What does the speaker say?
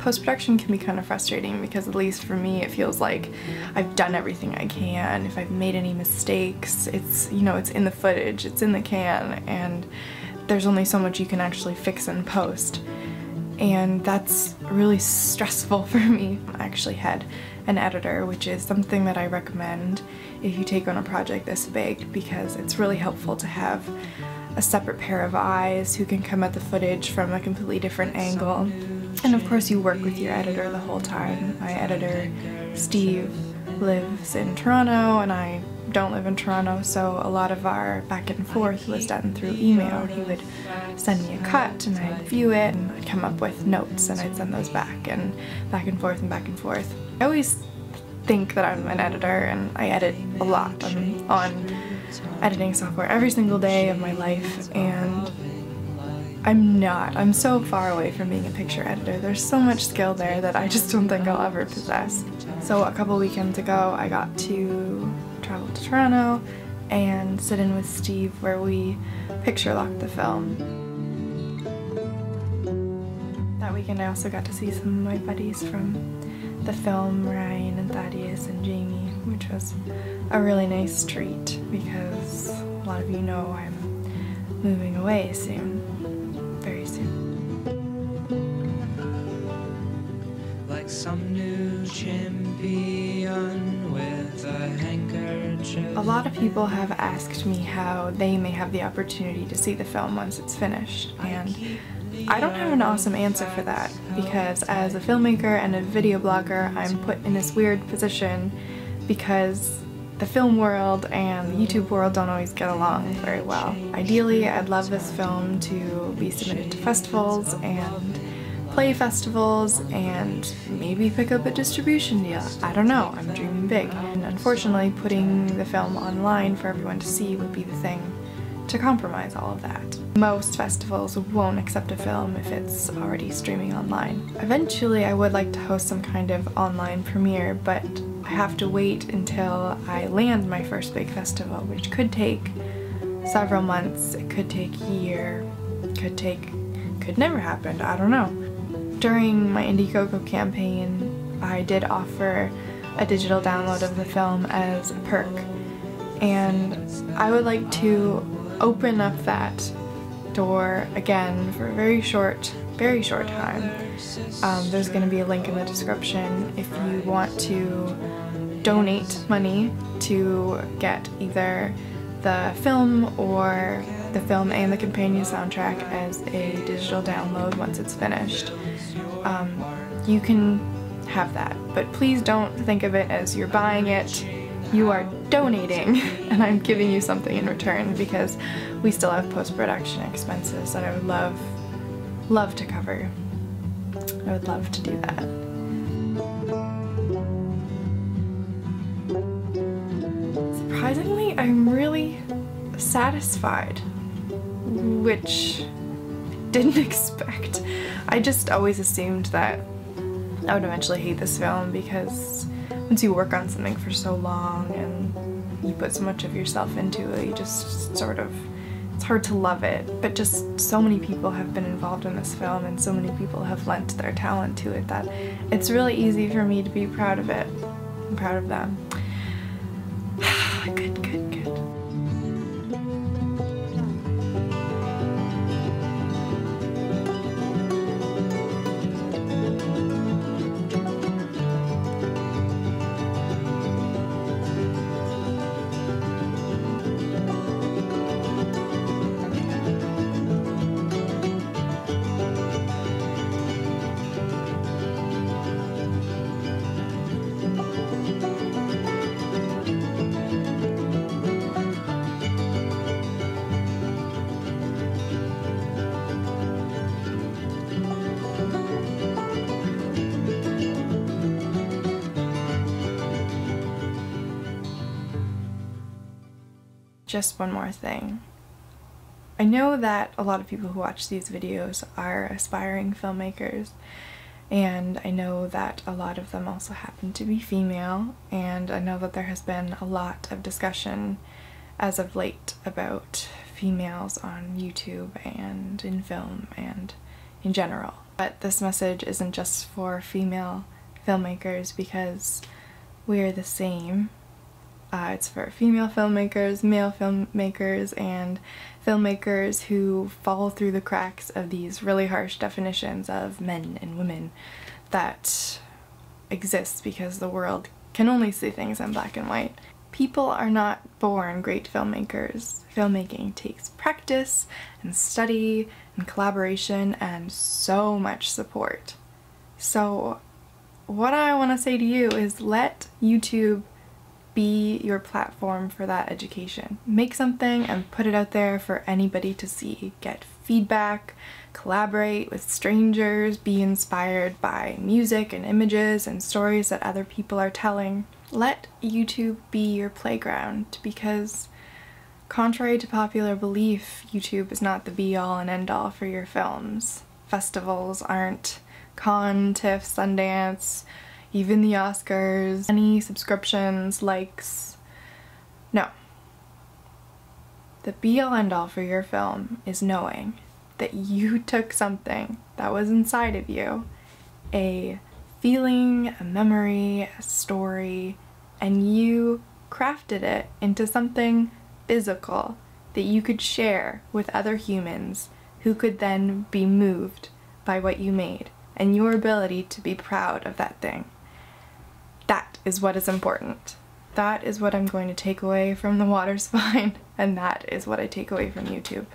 Post-production can be kind of frustrating because, at least for me, it feels like I've done everything I can. If I've made any mistakes, it's, you know, it's in the footage, it's in the can, and there's only so much you can actually fix in post. And that's really stressful for me. I actually had an editor, which is something that I recommend if you take on a project this big, because it's really helpful to have a separate pair of eyes who can come at the footage from a completely different angle. And of course you work with your editor the whole time. My editor, Steve, lives in Toronto and I don't live in Toronto, so a lot of our back and forth was done through email. He would send me a cut and I'd view it and I'd come up with notes and I'd send those back and forth and back and forth. I always think that I'm an editor and I edit a lot. I'm on editing software every single day of my life, and I'm not. I'm so far away from being a picture editor. There's so much skill there that I just don't think I'll ever possess. So a couple weekends ago I got to travel to Toronto and sit in with Steve where we picture locked the film. That weekend I also got to see some of my buddies from the film, Ryan and Thaddeus and Jamie, which was a really nice treat because a lot of you know I'm moving away soon. Very soon. Like some new champion with a handkerchief. A lot of people have asked me how they may have the opportunity to see the film once it's finished, and I don't have an awesome answer for that because as a filmmaker and a video blogger, I'm put in this weird position because the film world and the YouTube world don't always get along very well. Ideally, I'd love this film to be submitted to festivals and play festivals and maybe pick up a distribution deal. I don't know, I'm dreaming big. And unfortunately, putting the film online for everyone to see would be the thing to compromise all of that. Most festivals won't accept a film if it's already streaming online. Eventually, I would like to host some kind of online premiere, but I have to wait until I land my first big festival, which could take several months, it could take a year, could never happen, I don't know. During my Indiegogo campaign, I did offer a digital download of the film as a perk, and I would like to open up that door again for a very short time. There's going to be a link in the description if you want to donate money to get either the film or the film and the companion soundtrack as a digital download once it's finished. You can have that, but please don't think of it as you're buying it. You are donating and I'm giving you something in return because we still have post-production expenses that I would love to cover. I would love to do that. Surprisingly, I'm really satisfied, which I didn't expect. I just always assumed that I would eventually hate this film because once you work on something for so long and you put so much of yourself into it, you just sort of, it's hard to love it. But just so many people have been involved in this film and so many people have lent their talent to it that it's really easy for me to be proud of it. I'm proud of them. Good. Just one more thing. I know that a lot of people who watch these videos are aspiring filmmakers, and I know that a lot of them also happen to be female, and I know that there has been a lot of discussion as of late about females on YouTube and in film and in general. But this message isn't just for female filmmakers because we're the same. It's for female filmmakers, male filmmakers, and filmmakers who fall through the cracks of these really harsh definitions of men and women that exist because the world can only see things in black and white. People are not born great filmmakers. Filmmaking takes practice and study and collaboration and so much support. So what I want to say to you is let YouTube be your platform for that education. Make something and put it out there for anybody to see. Get feedback, collaborate with strangers, be inspired by music and images and stories that other people are telling. Let YouTube be your playground, because contrary to popular belief, YouTube is not the be-all and end-all for your films. Festivals aren't Cannes, TIFF, Sundance, even the Oscars, any subscriptions, likes. No. The be-all end-all for your film is knowing that you took something that was inside of you, a feeling, a memory, a story, and you crafted it into something physical that you could share with other humans who could then be moved by what you made and your ability to be proud of that thing. That is what is important. That is what I'm going to take away from the water spine, and that is what I take away from YouTube.